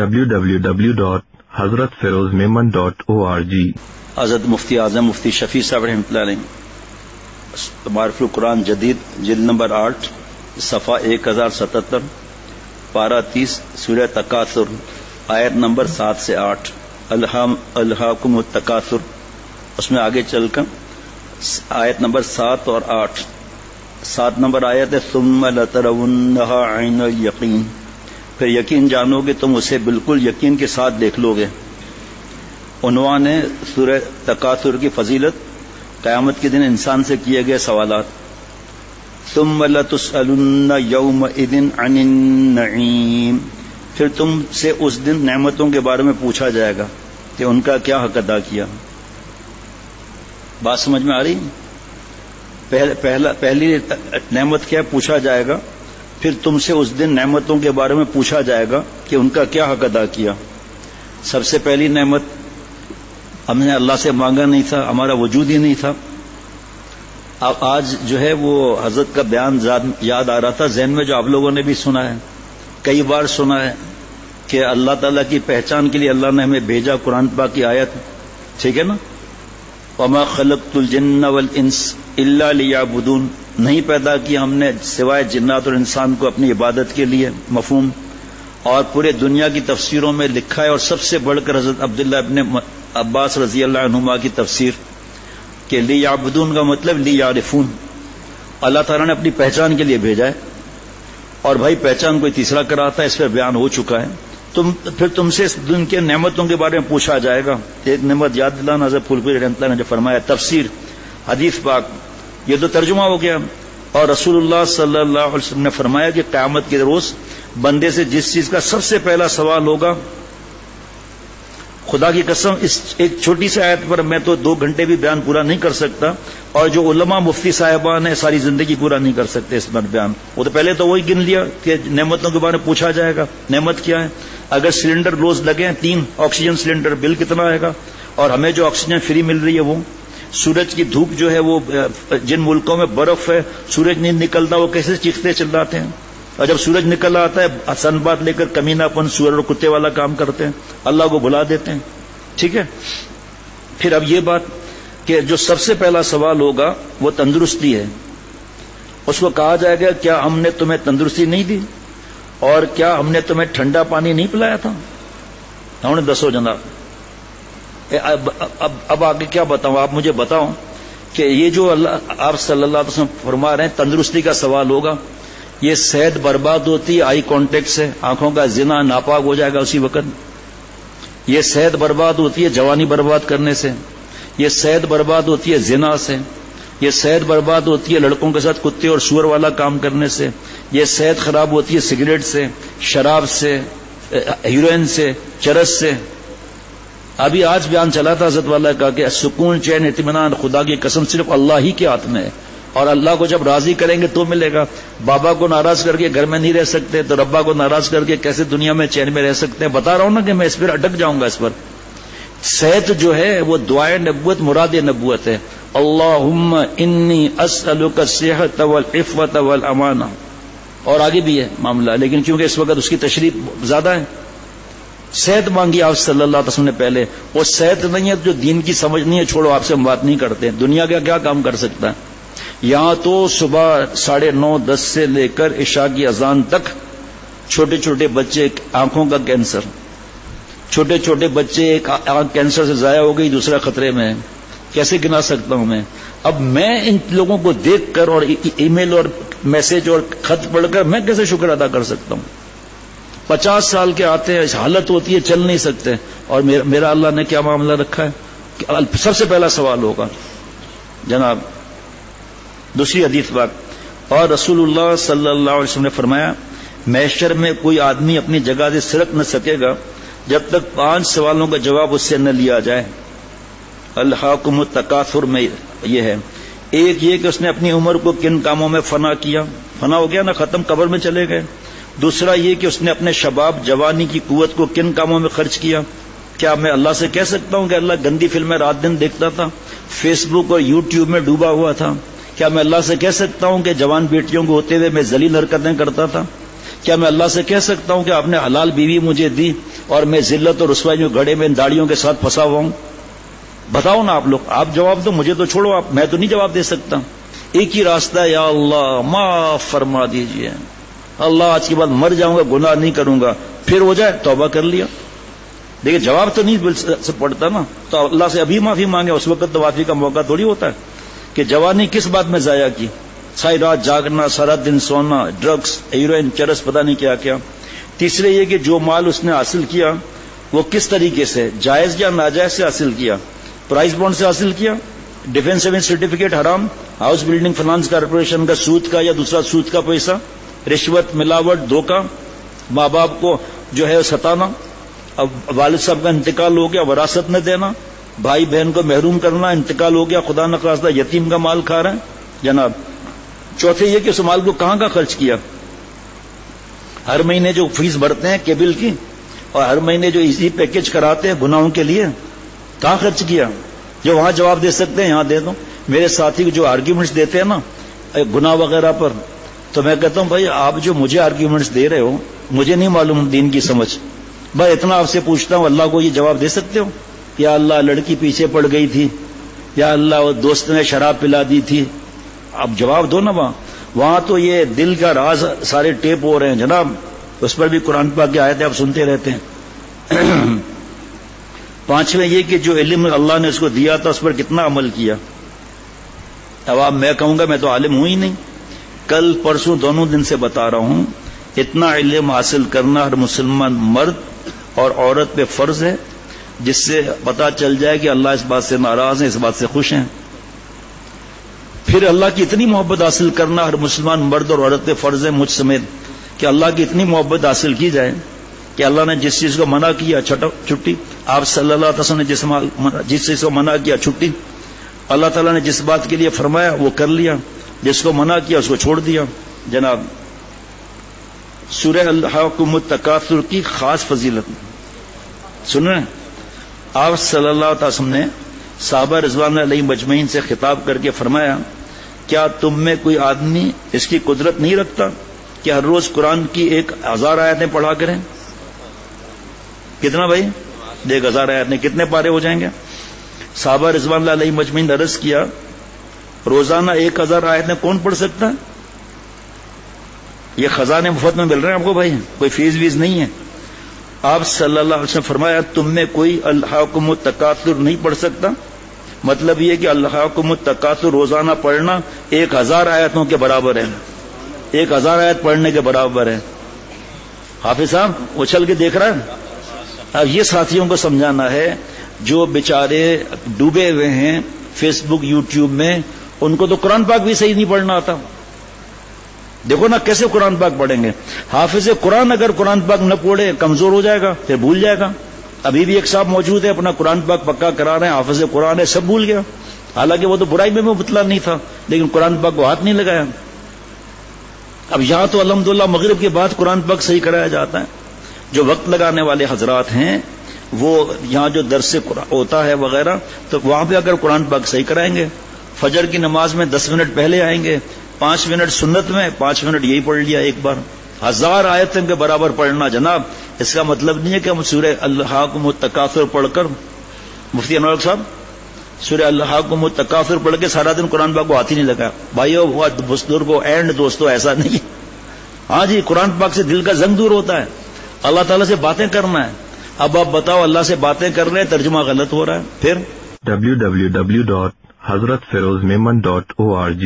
www.hazratfirozmemon.org۔ حضرت مفتی اعظم مفتی شفیع صاحب رحمۃ اللہ علیہ معرف القرآن جدید جلد نمبر 8 صفحہ 1077 پارہ 30 سورہ تکاثر آیت نمبر 7 سے 8 الہاکم التکاثر، اس میں آگے چل کر آیت نمبر 7 اور 8 7 نمبر آیت ہے ثم لترونها عین الیقین، پھر یقین جانو گے تم اسے بالکل یقین کے ساتھ دیکھ لو گے۔ عنوان ہے سورہ تکاثر کی فضیلت، قیامت کے دن انسان سے کیے گئے سوالات۔ ثم لتسألن یومئذ عن النعیم، پھر تم سے اس دن نعمتوں کے بارے میں پوچھا جائے گا کہ ان کا کیا حق ادا کیا۔ بات سمجھ میں آ رہی؟ پہلی نعمت کیا پوچھا جائے گا، پھر تم سے اس دن نعمتوں کے بارے میں پوچھا جائے گا کہ ان کا کیا حق ادا کیا۔ سب سے پہلی نعمت ہم نے اللہ سے مانگا نہیں تھا، ہمارا وجود ہی نہیں تھا۔ اب آج جو ہے وہ حضرت کا بیان یاد آ رہا تھا ذہن میں، جو آپ لوگوں نے بھی سنا ہے، کئی بار سنا ہے کہ اللہ تعالیٰ کی پہچان کے لیے اللہ نے ہمیں بھیجا، قرآن پاک کی آیت، ٹھیک ہے نا، وما خلقت الجن والانس الا لیعبدون، نہیں پیدا کیا ہم نے سوائے جنات اور انسان کو اپنی عبادت کے لیے، مفہوم۔ اور پورے دنیا کی تفسیروں میں لکھا ہے، اور سب سے بڑھ کر حضرت عبداللہ ابن عباس رضی اللہ عنہما کی تفسیر کہ لیعبدون کا مطلب لیعرفون، اللہ تعالیٰ نے اپنی پہچان کے لیے بھیجا ہے۔ اور بھائی پہچان کوئی تیسرا کراتا ہے، اس پر بیان ہو چکا ہے۔ پھر تم سے اس دن کے نعمتوں کے بارے میں پوچھا جائے گا۔ ایک نعمت یاد دلانا، حضرت پھولپوری رحمۃ اللہ نے جو فرمایا، تفسیر حدیث پاک، یہ تو ترجمہ ہو گیا۔ اور رسول اللہ صلی اللہ علیہ وسلم نے فرمایا کہ قیامت کے روز بندے سے جس چیز کا سب سے پہلا سوال ہوگا، خدا کی قسم اس ایک چھوٹی سی آیت پر میں تو 2 گھنٹے بھی بیان پورا نہیں کر سکتا، اور جو علماء مفتی صاحبان ہیں ساری زندگی پورا نہیں کر سکتے اس پر بیان۔ وہ تو پہلے تو وہی گن لیا کہ نعمتوں کے بارے میں پوچھا جائے گا۔ نعمت کیا ہے؟ اگر سلنڈر روز لگے 3 آکسیجن سلنڈر، بل کتنا آئے گا؟ اور ہمیں جو آکسیجن فری مل رہی ہے وہ، سورج کی دھوپ جو ہے وہ، جن ملکوں میں برف ہے سورج نہیں نکلتا وہ کیسے چیختے چلاتے ہیں، اور جب سورج نکل آتا ہے سن بات لے کر کمینہ پن سور اور کتے والا کام کرتے ہیں، اللہ کو بھلا دیتے ہیں، ٹھیک ہے۔ پھر اب یہ بات کہ جو سب سے پہلا سوال ہوگا وہ تندرستی ہے۔ اس کو کہا جائے گا کیا ہم نے تمہیں تندرستی نہیں دی، اور کیا ہم نے تمہیں ٹھنڈا پانی نہیں پلایا تھا؟ ہم نے دسو جناب، اب آگے کیا بتاؤں، آپ مجھے بتاؤ کہ یہ جو اللہ آپ صلی اللہ علیہ وسلم فرما رہے ہیں تندرستی کا سوال ہوگا، یہ صحت برباد ہوتی ہے آئی کانٹیکٹ سے، آنکھوں کا زنا ناپاک ہو جائے گا اسی وقت۔ یہ صحت برباد ہوتی ہے جوانی برباد کرنے سے، یہ صحت برباد ہوتی ہے زنا سے، یہ صحت برباد ہوتی ہے لڑکوں کے ساتھ کتے اور سور والا کام کرنے سے، یہ صحت خراب ہوتی ہے سگریٹ سے، شراب سے، ہیروئن سے، چرس سے۔ ابھی آج بیان چلا تھا حضرت والا کا کہ سکون چین اطمینان خدا کی قسم صرف اللہ ہی کے ہاتھ میں ہے، اور اللہ کو جب راضی کریں گے تو ملے گا۔ بابا کو ناراض کر کے گھر میں نہیں رہ سکتے تو ربا کو ناراض کر کے کیسے دنیا میں چین میں رہ سکتے ہیں؟ بتا رہا ہوں نا کہ میں اس پر اٹک جاؤں گا اس پر۔ صحت جو ہے وہ دعائے نبوت مراد نبوت ہے، اللہم انی اسألک الصحۃ والعفوۃ والامانہ، اور آگے بھی ہے معاملہ، لیکن کیونکہ اس وقت اس کی تشریح زیادہ ہے۔ صحت مانگی آپ صلی اللہ علیہ وسلم نے پہلے، وہ صحت نہیں ہے جو دین کی سمجھ نہیں ہے، چھوڑو آپ سے ہم بات نہیں کرتے، دنیا کا کیا کام کر سکتا ہے؟ یہاں تو صبح 9:30 10 سے لے کر عشاء کی اذان تک چھوٹے چھوٹے بچے، آنکھوں کا کینسر، چھوٹے چھوٹے بچے، ایک آنکھ کینسر سے ضائع ہو گئی، دوسرا خطرے میں ہے، کیسے گنا سکتا ہوں میں؟ اب میں ان لوگوں کو دیکھ کر اور ای میل اور میسج اور خط پڑھ کر میں کیسے شکر ادا کر سکتا ہوں؟ 50 سال کے آتے ہیں، حالت ہوتی ہے چل نہیں سکتے، اور میرا اللہ نے کیا معاملہ رکھا ہے کہ سب سے پہلا سوال ہوگا جناب۔ دوسری حدیث پاک، اور رسول اللہ صلی اللہ علیہ وسلم نے فرمایا محشر میں کوئی آدمی اپنی جگہ سے سرک نہ سکے گا جب تک 5 سوالوں کا جواب اس سے نہ لیا جائے۔ الہاکم التکاثر میں یہ ہے، ایک یہ کہ اس نے اپنی عمر کو کن کاموں میں فنا کیا، فنا ہو گیا نا، ختم، قبر میں چلے گئے۔ دوسرا یہ کہ اس نے اپنے شباب جوانی کی قوت کو کن کاموں میں خرچ کیا۔ کیا میں اللہ سے کہہ سکتا ہوں کہ اللہ گندی فلمیں رات دن دیکھتا تھا، فیس بک اور یوٹیوب میں ڈوبا ہوا تھا؟ کیا میں اللہ سے کہہ سکتا ہوں کہ جوان بیٹیوں کو ہوتے ہوئے میں ذلیل حرکتیں کرتا تھا؟ کیا میں اللہ سے کہہ سکتا ہوں کہ آپ نے حلال بیوی مجھے دی اور میں ذلت اور رسوائی میں گڑھے میں ان داڑیوں کے ساتھ پھنسا ہوا ہوں؟ بتاؤ نا آپ لوگ، آپ جواب دو، مجھے تو چھوڑو، آپ، میں تو نہیں جواب دے سکتا. ایک ہی راستہ ہے، یا اللہ معاف فرما دیجئے، اللہ آج کے بعد مر جاؤں گا، گناہ نہیں کروں گا، پھر ہو جائے توبہ کر لیا. دیکھیں جواب تو نہیں پڑتا نا، تو اللہ سے ابھی معافی مانگے، اس وقت تو معافی کا موقع تھوڑی ہوتا ہے. کہ جوانی کس بات میں ضائع کی، ساری رات جاگنا، سارا دن سونا، ڈرگس، ہیروئن، چرس، پتہ نہیں کیا کیا. تیسرے یہ کہ جو مال اس نے حاصل کیا وہ کس طریقے سے، جائز یا ناجائز سے حاصل کیا، پرائز بانڈ سے حاصل کیا، ڈیفینس سیونگ سرٹیفکیٹ حرام، ہاؤس بلڈنگ فنانس کارپوریشن کا سود کا یا دوسرا سود کا پیسہ، رشوت، ملاوٹ، دھوکہ، ماں باپ کو جو ہے ستانا، اب والد صاحب کا انتقال ہو گیا وراثت نہ دینا، بھائی بہن کو محروم کرنا، انتقال ہو گیا خدا نخواستہ یتیم کا مال کھا رہے ہیں جناب. چوتھے یہ کہ اس مال کو کہاں کا خرچ کیا، ہر مہینے جو فیس بھرتے ہیں کیبل کی اور ہر مہینے جو ایزی پیکج کراتے ہیں گناہوں کے لیے، کہاں خرچ کیا؟ جو وہاں جواب دے سکتے ہیں یہاں دے دو. میرے ساتھی جو آرگیومنٹس دیتے ہیں نا گناہ وغیرہ پر، تو میں کہتا ہوں بھائی آپ جو مجھے آرگیومنٹس دے رہے ہو مجھے نہیں معلوم دین کی سمجھ، بھائی اتنا آپ سے پوچھتا ہوں اللہ کو یہ جواب دے سکتے ہو؟ یا اللہ لڑکی پیچھے پڑ گئی تھی، یا اللہ وہ دوست نے شراب پلا دی تھی، آپ جواب دو نا. وہاں تو یہ دل کا راز سارے ٹیپ ہو رہے ہیں جناب، اس پر بھی قرآن پاک کی آیتیں آپ سنتے رہتے ہیں. پانچویں یہ کہ جو علم اللہ نے اس کو دیا تھا اس پر کتنا عمل کیا. اب آپ میں کہوں گا میں تو عالم ہوں ہی نہیں، کل پرسوں دونوں دن سے بتا رہا ہوں، اتنا علم حاصل کرنا ہر مسلمان مرد اور عورت پہ فرض ہے، جس سے پتا چل جائے کہ اللہ اس بات سے ناراض ہیں، اس بات سے خوش ہیں. پھر اللہ کی اتنی محبت حاصل کرنا ہر مسلمان مرد اور عورت پہ فرض ہے، مجھ سمیت، کہ اللہ کی اتنی محبت حاصل کی جائے کہ اللہ نے جس چیز کو منع کیا چھٹی، آپ صلی اللہ علیہ وسلم نے جس چیز کو منع کیا چھٹی، اللہ تعالیٰ نے جس بات کے لیے فرمایا وہ کر لیا، جس کو منع کیا اس کو چھوڑ دیا. جناب سورہ الہاکم التکاثر کی خاص فضیلت سنیں، آپ صلی اللہ علیہ وسلم نے صحابہ رضوان علیہ مجمعین سے خطاب کر کے فرمایا، کیا تم میں کوئی آدمی اس کی قدرت نہیں رکھتا کہ ہر روز قرآن کی 1000 آیتیں پڑھا کریں؟ کتنا بھائی؟ 1000 آیتیں کتنے پارے ہو جائیں گے؟ صحابہ رضوان اللہ علیہ مجمعین نے عرض کیا روزانہ 1000 آیتیں کون پڑھ سکتا ہے؟ یہ خزانے مفت میں مل رہے ہیں آپ کو بھائی، کوئی فیس ویس نہیں ہے. آپ صلی اللہ علیہ وسلم فرمایا تم میں کوئی الہاکم التکاثر نہیں پڑھ سکتا؟ مطلب یہ کہ الہاکم التکاثر روزانہ پڑھنا 1000 آیتوں کے برابر ہے، 1000 آیت پڑھنے کے برابر ہے. حافظ صاحب اچھل کے دیکھ رہا ہے. اب یہ ساتھیوں کو سمجھانا ہے جو بیچارے ڈوبے ہوئے ہیں فیس بک یوٹیوب میں، ان کو تو قرآن پاک بھی صحیح نہیں پڑھنا آتا. دیکھو نا کیسے قرآن پاک پڑھیں گے. حافظ قرآن اگر قرآن پاک نہ پڑھے کمزور ہو جائے گا، پھر بھول جائے گا. ابھی بھی ایک صاحب موجود ہے اپنا قرآن پاک پکا کرا رہے ہیں، حافظ قرآن ہے، سب بھول گیا، حالانکہ وہ تو برائی میں مبتلا نہیں تھا، لیکن قرآن پاک کو ہاتھ نہیں لگایا. اب یہاں تو الحمدللہ مغرب کے بعد قرآن پاک صحیح کرایا جاتا ہے. جو وقت لگانے والے حضرات ہیں وہ یہاں جو درس ہوتا ہے وغیرہ، تو وہاں پہ اگر قرآن پاک صحیح کرائیں گے، فجر کی نماز میں 10 منٹ پہلے آئیں گے، 5 منٹ سنت میں، 5 منٹ یہی پڑھ لیا ایک بار. 1000 آیتیں کے برابر پڑھنا جناب، اس کا مطلب نہیں ہے کہ ہم سورہ الہاکم التکاثر پڑھ کر، مفتی انور صاحب سورہ الہاکم التکاثر پڑھ کے سارا دن قرآن پاک کو ہاتھ ہی نہیں لگا. بھائیو بزرگوں اینڈ دوستو ایسا نہیں ہے. ہاں جی قرآن پاک سے دل کا زنگ دور ہوتا ہے، اللہ تعالیٰ سے باتیں کرنا ہے. اب آپ بتاؤ اللہ سے باتیں کر رہے ہیں، ترجمہ غلط ہو رہا ہے. پھر www.hazratfirozmemon.org